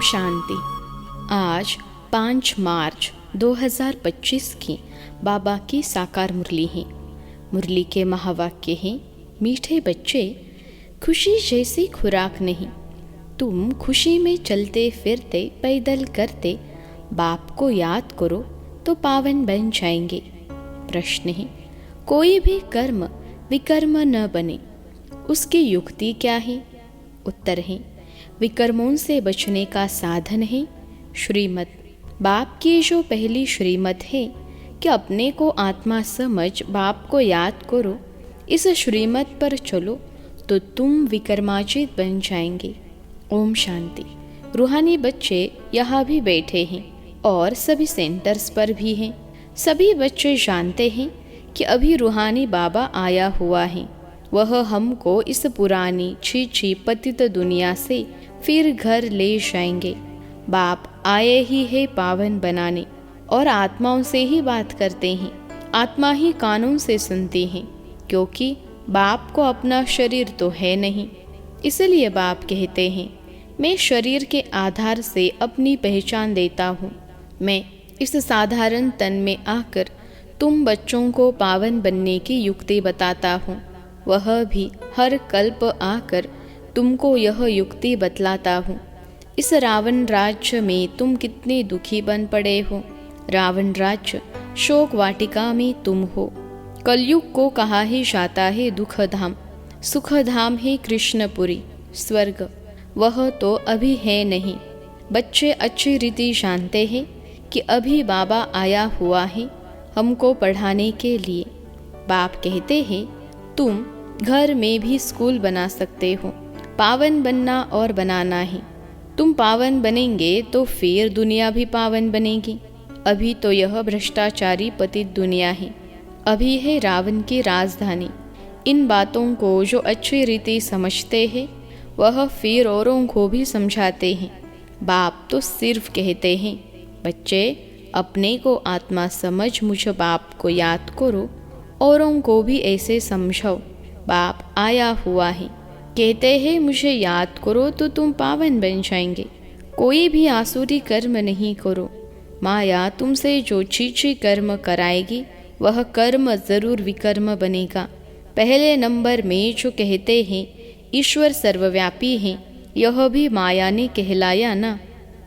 शांति। आज 5 मार्च 2025 की बाबा की साकार मुरली है। मुरली के महावाक्य हैं, मीठे बच्चे, खुशी जैसी खुराक नहीं। तुम खुशी में चलते फिरते पैदल करते बाप को याद करो तो पावन बन जाएंगे। प्रश्न है, कोई भी कर्म विकर्म न बने, उसकी युक्ति क्या है? उत्तर है, विकर्मों से बचने का साधन है श्रीमत। बाप की जो पहली श्रीमत है कि अपने को आत्मा समझ बाप को याद करो, इस श्रीमत पर चलो तो तुम विकर्माचित बन जाएंगे। ओम शांति। रूहानी बच्चे यहाँ भी बैठे हैं और सभी सेंटर्स पर भी हैं। सभी बच्चे जानते हैं कि अभी रूहानी बाबा आया हुआ है। वह हमको इस पुरानी छीछी पतित दुनिया से फिर घर ले जाएंगे। बाप आए ही है पावन बनाने और आत्माओं से ही बात करते हैं। आत्मा ही कानों से सुनती हैं, क्योंकि बाप को अपना शरीर तो है नहीं। इसलिए बाप कहते हैं, मैं शरीर के आधार से अपनी पहचान देता हूँ। मैं इस साधारण तन में आकर तुम बच्चों को पावन बनने की युक्ति बताता हूँ। वह भी हर कल्प आकर तुमको यह युक्ति बतलाता हूँ। इस रावण राज्य में तुम कितने दुखी बन पड़े हो। रावण राज्य शोक वाटिका में तुम हो। कलयुग को कहा ही जाता है दुख धाम। सुख धाम है कृष्णपुरी स्वर्ग, वह तो अभी है नहीं। बच्चे अच्छी रीति जानते हैं कि अभी बाबा आया हुआ है हमको पढ़ाने के लिए। बाप कहते हैं, तुम घर में भी स्कूल बना सकते हो। पावन बनना और बनाना है। तुम पावन बनेंगे तो फिर दुनिया भी पावन बनेगी। अभी तो यह भ्रष्टाचारी पतित दुनिया है। अभी है रावण की राजधानी। इन बातों को जो अच्छी रीति समझते हैं वह फिर औरों को भी समझाते हैं। बाप तो सिर्फ कहते हैं, बच्चे अपने को आत्मा समझ मुझ बाप को याद करो, औरों को भी ऐसे समझाओ। बाप आया हुआ है, कहते हैं मुझे याद करो तो तुम पावन बन जाएंगे। कोई भी आसुरी कर्म नहीं करो। माया तुमसे जो छीछी कर्म कराएगी वह कर्म जरूर विकर्म बनेगा। पहले नंबर में जो कहते हैं ईश्वर सर्वव्यापी है, यह भी माया ने कहलाया ना।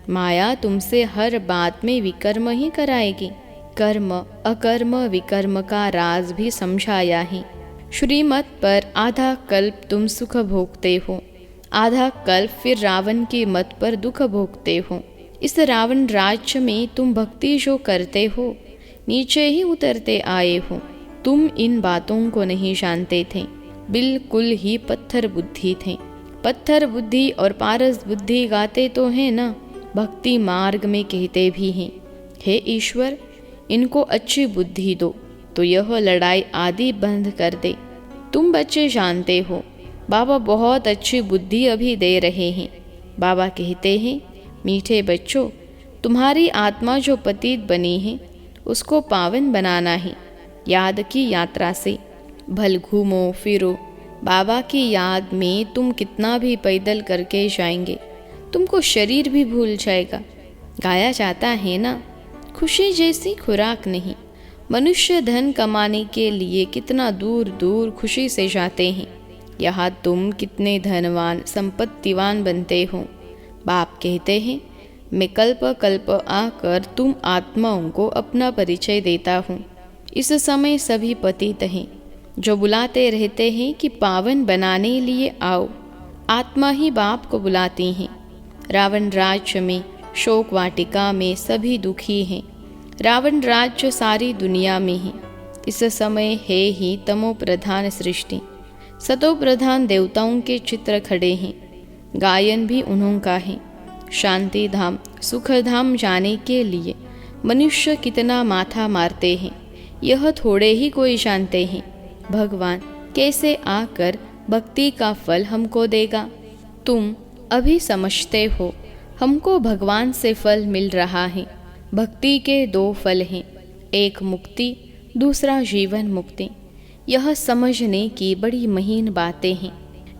माया तुमसे हर बात में विकर्म ही कराएगी। कर्म अकर्म विकर्म का राज भी समझाया है। श्रीमत पर आधा कल्प तुम सुख भोगते हो, आधा कल्प फिर रावण की मत पर दुख भोगते हो। इस रावण राज्य में तुम भक्ति जो करते हो नीचे ही उतरते आए हो। तुम इन बातों को नहीं जानते थे, बिल्कुल ही पत्थर बुद्धि थे। पत्थर बुद्धि और पारस बुद्धि गाते तो हैं ना, भक्ति मार्ग में कहते भी हैं, हे ईश्वर इनको अच्छी बुद्धि दो तो यह लड़ाई आदि बंद कर दे। तुम बच्चे जानते हो बाबा बहुत अच्छी बुद्धि अभी दे रहे हैं। बाबा कहते हैं, मीठे बच्चों, तुम्हारी आत्मा जो पतित बनी है उसको पावन बनाना है। याद की यात्रा से भल घूमो फिरो। बाबा की याद में तुम कितना भी पैदल करके जाएंगे, तुमको शरीर भी भूल जाएगा। गाया जाता है ना, खुशी जैसी खुराक नहीं। मनुष्य धन कमाने के लिए कितना दूर दूर खुशी से जाते हैं। यहाँ तुम कितने धनवान संपत्तिवान बनते हो। बाप कहते हैं, मैं कल्प कल्प आकर तुम आत्माओं को अपना परिचय देता हूँ। इस समय सभी पतित हैं जो बुलाते रहते हैं कि पावन बनाने लिए आओ। आत्मा ही बाप को बुलाती हैं। रावण राज्य में शोक वाटिका में सभी दुखी हैं। रावण राज्य सारी दुनिया में है। इस समय है ही तमो प्रधान सृष्टि। सतो प्रधान देवताओं के चित्र खड़े हैं। गायन भी उन्हों का है। शांति धाम सुख धाम जाने के लिए मनुष्य कितना माथा मारते हैं, यह थोड़े ही कोई जानते हैं। भगवान कैसे आकर भक्ति का फल हमको देगा। तुम अभी समझते हो हमको भगवान से फल मिल रहा है। भक्ति के 2 फल हैं, एक मुक्ति, दूसरा जीवन मुक्ति। यह समझने की बड़ी महीन बातें हैं।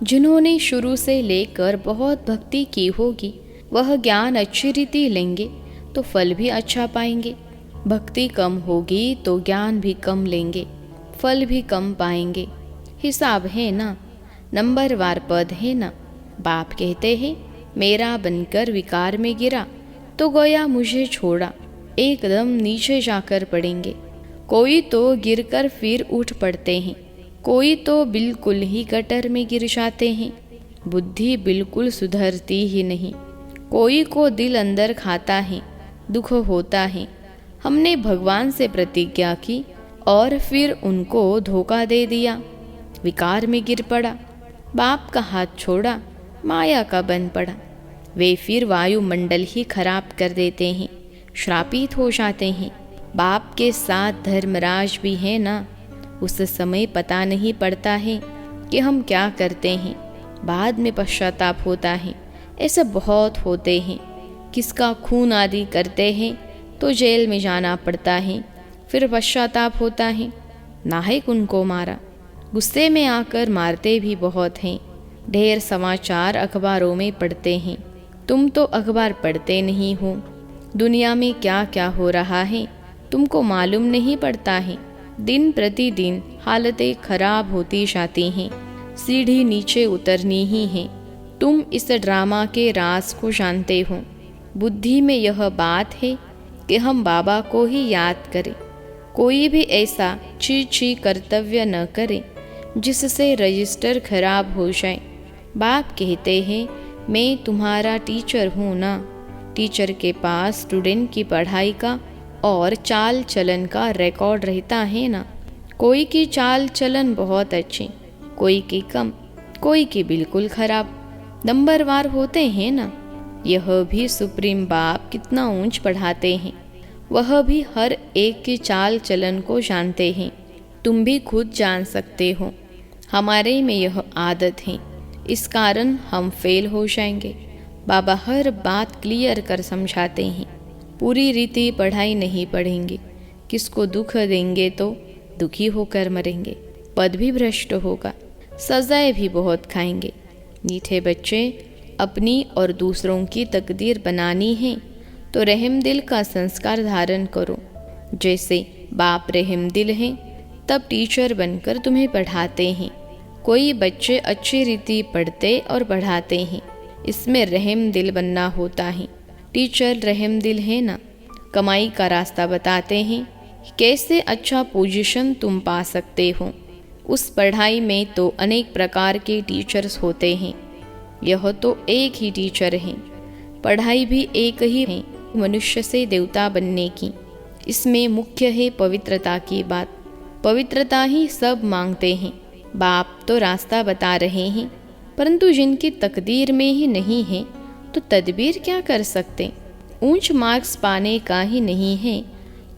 जिन्होंने शुरू से लेकर बहुत भक्ति की होगी वह ज्ञान अच्छी रीति लेंगे तो फल भी अच्छा पाएंगे। भक्ति कम होगी तो ज्ञान भी कम लेंगे, फल भी कम पाएंगे। हिसाब है ना, नंबरवार पद है ना। बाप कहते हैं, मेरा बनकर विकार में गिरा तो गया मुझे छोड़ा, एकदम नीचे जाकर पड़ेंगे। कोई तो गिरकर फिर उठ पड़ते हैं, कोई तो बिल्कुल ही गटर में गिर जाते हैं। बुद्धि बिल्कुल सुधरती ही नहीं। कोई को दिल अंदर खाता है, दुख होता है। हमने भगवान से प्रतिज्ञा की और फिर उनको धोखा दे दिया, विकार में गिर पड़ा, बाप का हाथ छोड़ा, माया का बन पड़ा। वे फिर वायुमंडल ही खराब कर देते हैं, श्रापित हो जाते हैं। बाप के साथ धर्मराज भी है ना। उस समय पता नहीं पड़ता है कि हम क्या करते हैं, बाद में पश्चाताप होता है। ऐसे बहुत होते हैं। किसका खून आदि करते हैं तो जेल में जाना पड़ता है, फिर पश्चाताप होता है। नाहक उनको मारा, गुस्से में आकर मारते भी बहुत हैं। ढेर समाचार अखबारों में पढ़ते हैं। तुम तो अखबार पढ़ते नहीं हो। दुनिया में क्या क्या हो रहा है तुमको मालूम नहीं पड़ता है। दिन प्रतिदिन हालतें खराब होती जाती हैं, सीढ़ी नीचे उतरनी ही है। तुम इस ड्रामा के राज को जानते हो। बुद्धि में यह बात है कि हम बाबा को ही याद करें। कोई भी ऐसा छी कर्तव्य न करे जिससे रजिस्टर खराब हो जाए। बाप कहते हैं, मैं तुम्हारा टीचर हूँ ना। टीचर के पास स्टूडेंट की पढ़ाई का और चाल चलन का रिकॉर्ड रहता है ना। कोई की चाल चलन बहुत अच्छी, कोई की कम, कोई की बिल्कुल खराब। नंबरवार होते हैं ना। यह भी सुप्रीम बाप कितना ऊंच पढ़ाते हैं। वह भी हर एक की चाल चलन को जानते हैं। तुम भी खुद जान सकते हो। हमारे में यह आदत है, इस कारण हम फेल हो जाएंगे। बाबा हर बात क्लियर कर समझाते हैं। पूरी रीति पढ़ाई नहीं पढ़ेंगे, किसको दुख देंगे तो दुखी होकर मरेंगे। पद भी भ्रष्ट होगा, सजाएं भी बहुत खाएंगे। मीठे बच्चे, अपनी और दूसरों की तकदीर बनानी है तो रहम दिल का संस्कार धारण करो। जैसे बाप रहम दिल हैं, तब टीचर बनकर तुम्हें पढ़ाते हैं। कोई बच्चे अच्छी रीति पढ़ते और पढ़ाते हैं, इसमें रहम दिल बनना होता है। टीचर रहम दिल है ना। कमाई का रास्ता बताते हैं, कैसे अच्छा पोजीशन तुम पा सकते हो। उस पढ़ाई में तो अनेक प्रकार के टीचर्स होते हैं, यह तो एक ही टीचर है। पढ़ाई भी एक ही है, मनुष्य से देवता बनने की। इसमें मुख्य है पवित्रता की बात। पवित्रता ही सब मांगते हैं। बाप तो रास्ता बता रहे हैं, परंतु जिनकी तकदीर में ही नहीं है तो तदबीर क्या कर सकते। ऊंच मार्क्स पाने का ही नहीं है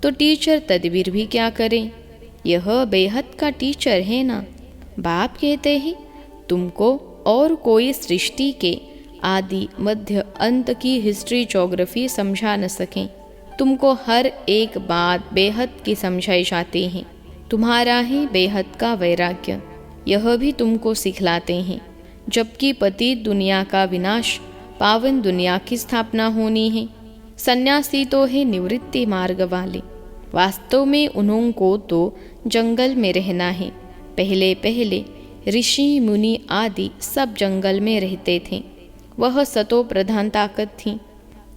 तो टीचर तदबीर भी क्या करें। यह बेहद का टीचर है ना। बाप कहते हैं, तुमको और कोई सृष्टि के आदि मध्य अंत की हिस्ट्री ज्योग्राफी समझा न सकें। तुमको हर एक बात बेहद की समझाई जाती है। तुम्हारा ही बेहद का वैराग्य, यह भी तुमको सिखलाते हैं। जबकि पतित दुनिया का विनाश, पावन दुनिया की स्थापना होनी है। सन्यासी तो है निवृत्ति मार्ग वाले। वास्तव में उन्होंने तो जंगल में रहना है। पहले पहले ऋषि मुनि आदि सब जंगल में रहते थे। वह सतो प्रधान ताकत थी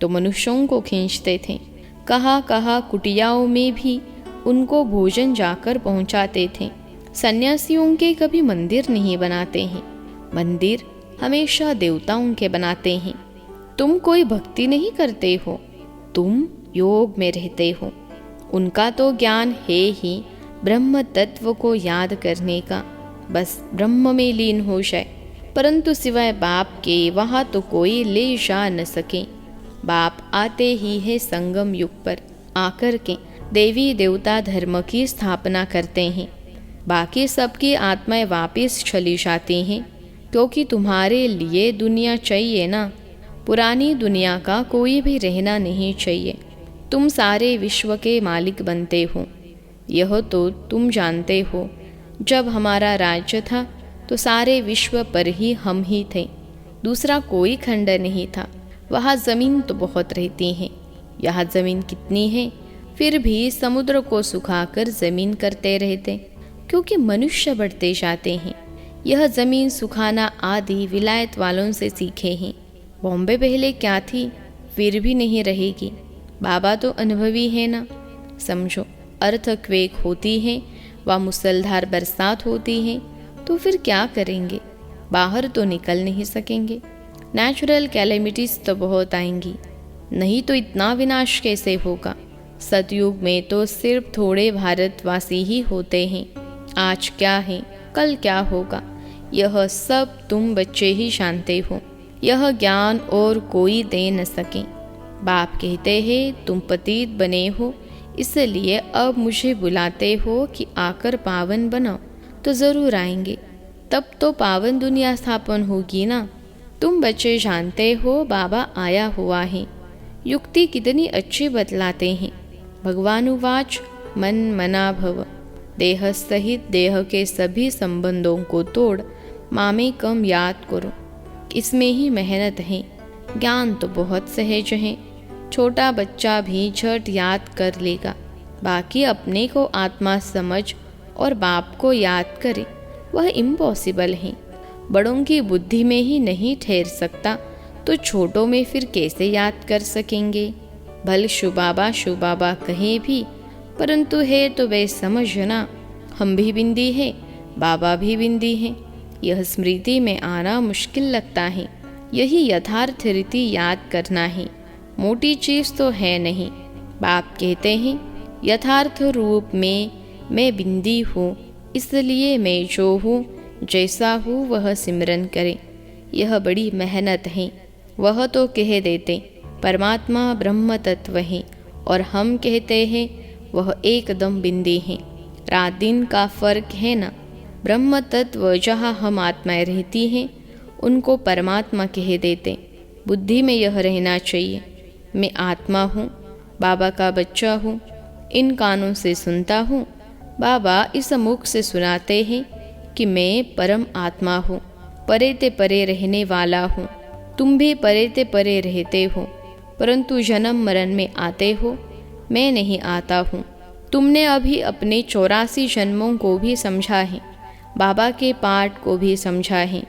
तो मनुष्यों को खींचते थे। कहाँ कहाँ कुटियाओं में भी उनको भोजन जाकर पहुंचाते थे। सन्यासियों के कभी मंदिर नहीं बनाते हैं, मंदिर हमेशा देवताओं के बनाते हैं। तुम कोई भक्ति नहीं करते हो, तुम योग में रहते हो। उनका तो ज्ञान है ही ब्रह्म तत्व को याद करने का, बस ब्रह्म में लीन हो जाए। परंतु सिवाय बाप के वहाँ तो कोई ले जा न सके। बाप आते ही है संगम युग पर आकर के देवी देवता धर्म की स्थापना करते हैं। बाकी सबकी आत्माएं वापस चली जाती हैं, क्योंकि तुम्हारे लिए दुनिया चाहिए ना। पुरानी दुनिया का कोई भी रहना नहीं चाहिए। तुम सारे विश्व के मालिक बनते हो, यह तो तुम जानते हो। जब हमारा राज्य था तो सारे विश्व पर ही हम ही थे, दूसरा कोई खंड नहीं था। वहाँ ज़मीन तो बहुत रहती है। यहाँ ज़मीन कितनी है, फिर भी समुद्र को सुखाकर ज़मीन करते रहते, क्योंकि मनुष्य बढ़ते जाते हैं। यह ज़मीन सुखाना आदि विलायत वालों से सीखे हैं। बॉम्बे पहले क्या थी, फिर भी नहीं रहेगी। बाबा तो अनुभवी है ना। समझो, अर्थक्वेक होती है व मुसलधार बरसात होती है, तो फिर क्या करेंगे? बाहर तो निकल नहीं सकेंगे। नेचुरल कैलेमिटीज़ तो बहुत आएंगी, नहीं तो इतना विनाश कैसे होगा? सतयुग में तो सिर्फ थोड़े भारतवासी ही होते हैं। आज क्या है, कल क्या होगा, यह सब तुम बच्चे ही जानते हो। यह ज्ञान और कोई दे न सके। बाप कहते हैं तुम पतित बने हो, इसलिए अब मुझे बुलाते हो कि आकर पावन बनाओ। तो ज़रूर आएंगे, तब तो पावन दुनिया स्थापन होगी ना। तुम बच्चे जानते हो बाबा आया हुआ है। युक्ति कितनी अच्छी बतलाते हैं। भगवानुवाच मन मना भव। देह सहित देह के सभी संबंधों को तोड़ मामे कम याद करो। इसमें ही मेहनत है। ज्ञान तो बहुत सहज है, छोटा बच्चा भी झट याद कर लेगा। बाकी अपने को आत्मा समझ और बाप को याद करे, वह इम्पॉसिबल है। बड़ों की बुद्धि में ही नहीं ठहर सकता, तो छोटों में फिर कैसे याद कर सकेंगे? भल शुबाबा कहे भी, परंतु है तो वे समझना, हम भी बिंदी है, बाबा भी बिंदी है। यह स्मृति में आना मुश्किल लगता है। यही यथार्थ रीति याद करना है। मोटी चीज़ तो है नहीं। बाप कहते हैं यथार्थ रूप में मैं बिंदी हूँ, इसलिए मैं जो हूँ जैसा हूँ वह सिमरन करे। यह बड़ी मेहनत है। वह तो कह देते परमात्मा ब्रह्म तत्व है, और हम कहते हैं वह एकदम बिंदी है। रात दिन का फर्क है ना। ब्रह्म तत्व जहाँ हम आत्माएं रहती हैं, उनको परमात्मा कह देते। बुद्धि में यह रहना चाहिए, मैं आत्मा हूँ, बाबा का बच्चा हूँ, इन कानों से सुनता हूँ। बाबा इस मुख से सुनाते हैं कि मैं परम आत्मा हूँ, परे ते परे रहने वाला हूँ। तुम भी परे ते परे रहते हो, परंतु जन्म मरण में आते हो, मैं नहीं आता हूँ। तुमने अभी अपने 84 जन्मों को भी समझा है, बाबा के पाठ को भी समझा है।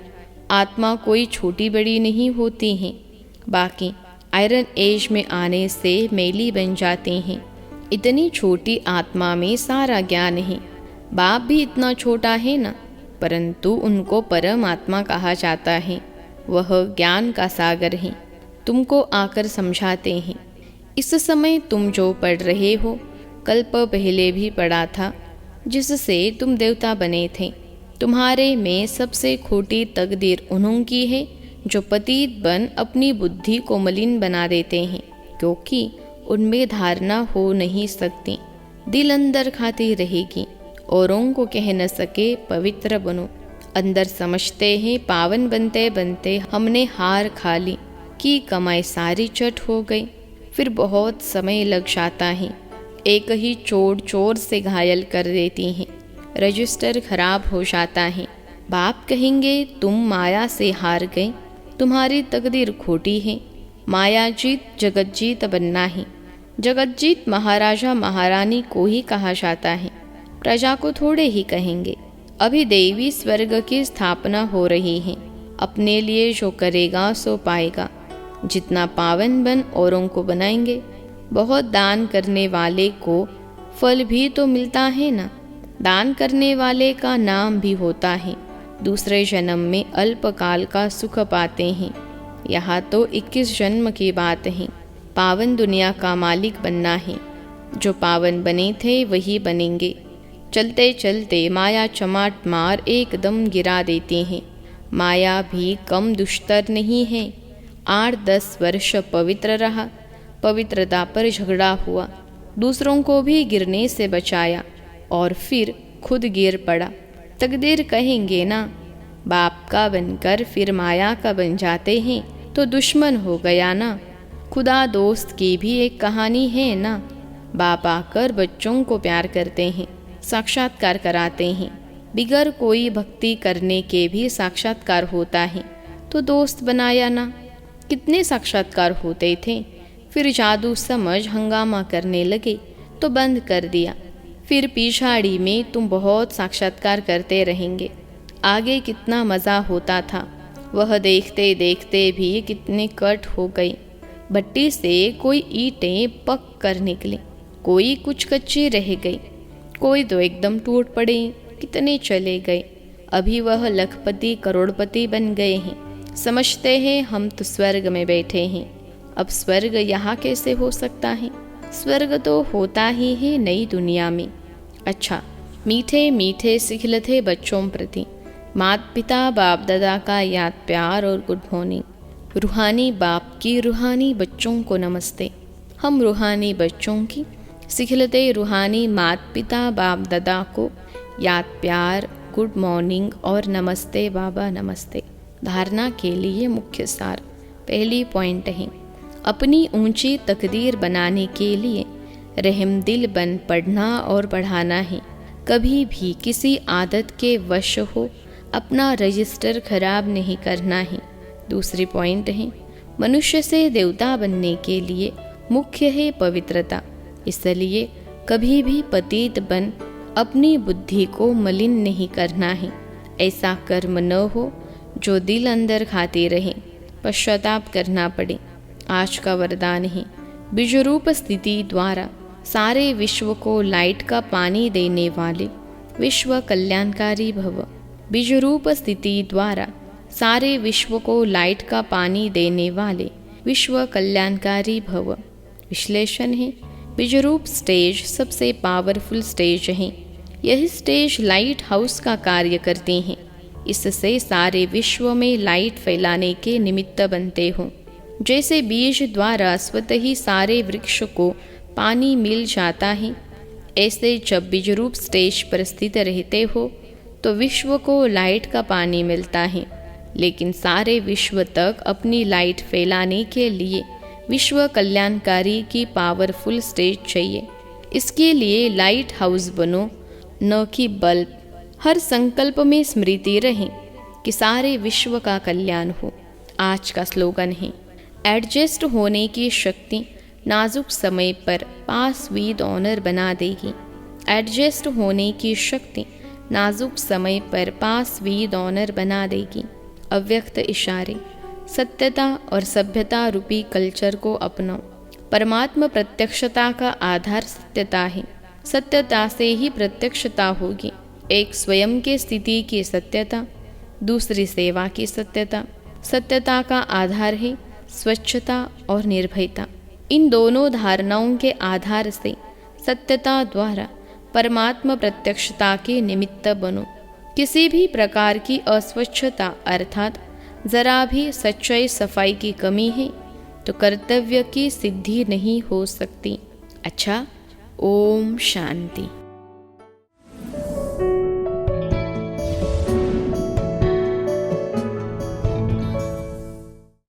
आत्मा कोई छोटी बड़ी नहीं होती है। बाकी आयरन एज में आने से मैली बन जाते हैं। इतनी छोटी आत्मा में सारा ज्ञान है। बाप भी इतना छोटा है ना, परंतु उनको परम आत्मा कहा जाता है। वह ज्ञान का सागर है, तुमको आकर समझाते हैं। इस समय तुम जो पढ़ रहे हो, कल्प पहले भी पढ़ा था, जिससे तुम देवता बने थे। तुम्हारे में सबसे खोटी तकदीर उन्हों की है जो पतित बन अपनी बुद्धि को मलिन बना देते हैं, क्योंकि उनमें धारणा हो नहीं सकती। दिल अंदर खाती रहेगी, औरों को कह न सके पवित्र बनो। अंदर समझते हैं पावन बनते बनते हमने हार खा ली, की कमाई सारी चट हो गई। फिर बहुत समय लग जाता है। एक ही चोट चोर से घायल कर देती हैं, रजिस्टर खराब हो जाता है। बाप कहेंगे तुम माया से हार गए, तुम्हारी तकदीर खोटी है। माया जीत जगत जीत बनना है। जगत जीत महाराजा महारानी को ही कहा जाता है, प्रजा को थोड़े ही कहेंगे। अभी देवी स्वर्ग की स्थापना हो रही है। अपने लिए जो करेगा सो पाएगा। जितना पावन बन औरों को बनाएंगे। बहुत दान करने वाले को फल भी तो मिलता है ना। दान करने वाले का नाम भी होता है। दूसरे जन्म में अल्पकाल का सुख पाते हैं। यहाँ तो 21 जन्म की बात है। पावन दुनिया का मालिक बनना है। जो पावन बने थे वही बनेंगे। चलते चलते माया चमाट मार एकदम गिरा देती हैं। माया भी कम दुष्टर नहीं है। 8-10 वर्ष पवित्र रहा, पवित्रता पर झगड़ा हुआ, दूसरों को भी गिरने से बचाया और फिर खुद गिर पड़ा। तकदीर कहेंगे ना। बाप का बनकर फिर माया का बन जाते हैं तो दुश्मन हो गया ना। खुदा दोस्त की भी एक कहानी है ना। बाप आकर बच्चों को प्यार करते हैं, साक्षात्कार कराते हैं। बिगर कोई भक्ति करने के भी साक्षात्कार होता है, तो दोस्त बनाया ना। कितने साक्षात्कार होते थे। फिर जादू समझ हंगामा करने लगे तो बंद कर दिया। फिर पिछाड़ी में तुम बहुत साक्षात्कार करते रहेंगे। आगे कितना मज़ा होता था, वह देखते देखते भी कितने कट हो गई। भट्टी से कोई ईंटें पक कर निकली, कोई कुछ कच्ची रह गई, कोई तो एकदम टूट पड़े। कितने चले गए, अभी वह लखपति करोड़पति बन गए हैं। समझते हैं हम तो स्वर्ग में बैठे हैं। अब स्वर्ग यहाँ कैसे हो सकता है? स्वर्ग तो होता ही है नई दुनिया में। अच्छा, मीठे मीठे सिखलते बच्चों प्रति माता पिता बाप दादा का याद प्यार और गुड मॉर्निंग। रूहानी बाप की रूहानी बच्चों को नमस्ते। हम रूहानी बच्चों की सिखलते रूहानी माता पिता बाप दादा को याद प्यार, गुड मॉर्निंग और नमस्ते बाबा नमस्ते। धारणा के लिए मुख्य सार। पहली पॉइंट है, अपनी ऊंची तकदीर बनाने के लिए रहमदिल बन पढ़ना और बढ़ाना है। कभी भी किसी आदत के वश हो अपना रजिस्टर खराब नहीं करना है। दूसरी पॉइंट है, मनुष्य से देवता बनने के लिए मुख्य है पवित्रता। इसलिए कभी भी पतित बन अपनी बुद्धि को मलिन नहीं करना है। ऐसा कर्म न हो जो दिल अंदर खाते रहे, पश्चाताप करना पड़े। आज का वरदान है, बीजरूप स्थिति द्वारा सारे विश्व को लाइट का पानी देने वाले विश्व कल्याणकारी भव। बीजरूप स्थिति द्वारा सारे विश्व को लाइट का पानी देने वाले विश्व कल्याणकारी भव। विश्लेषण है, बीजरूप स्टेज सबसे पावरफुल स्टेज है। यह स्टेज लाइट हाउस का कार्य करते हैं। इससे सारे विश्व में लाइट फैलाने के निमित्त बनते हों। जैसे बीज द्वारा स्वतः ही सारे वृक्ष को पानी मिल जाता है, ऐसे जब बीजरूप स्टेज पर स्थित रहते हो तो विश्व को लाइट का पानी मिलता है। लेकिन सारे विश्व तक अपनी लाइट फैलाने के लिए विश्व कल्याणकारी की पावरफुल स्टेज चाहिए। इसके लिए लाइट हाउस बनो, न कि बल्ब। हर संकल्प में स्मृति रहे कि सारे विश्व का कल्याण हो। आज का स्लोगन है, एडजस्ट होने की शक्ति नाजुक समय पर पास विद ऑनर बना देगी। एडजस्ट होने की शक्ति नाजुक समय पर पास विद ऑनर बना देगी। अव्यक्त इशारे। सत्यता और सभ्यता रूपी कल्चर को अपनाओ। परमात्मा प्रत्यक्षता का आधार सत्यता है। सत्यता से ही प्रत्यक्षता होगी। एक स्वयं के स्थिति की सत्यता, दूसरी सेवा की सत्यता। सत्यता का आधार है स्वच्छता और निर्भयता। इन दोनों धारणाओं के आधार से सत्यता द्वारा परमात्मा प्रत्यक्षता के निमित्त बनो। किसी भी प्रकार की अस्वच्छता अर्थात जरा भी सच्चाई सफाई की कमी है तो कर्तव्य की सिद्धि नहीं हो सकती। अच्छा, ओम शांति।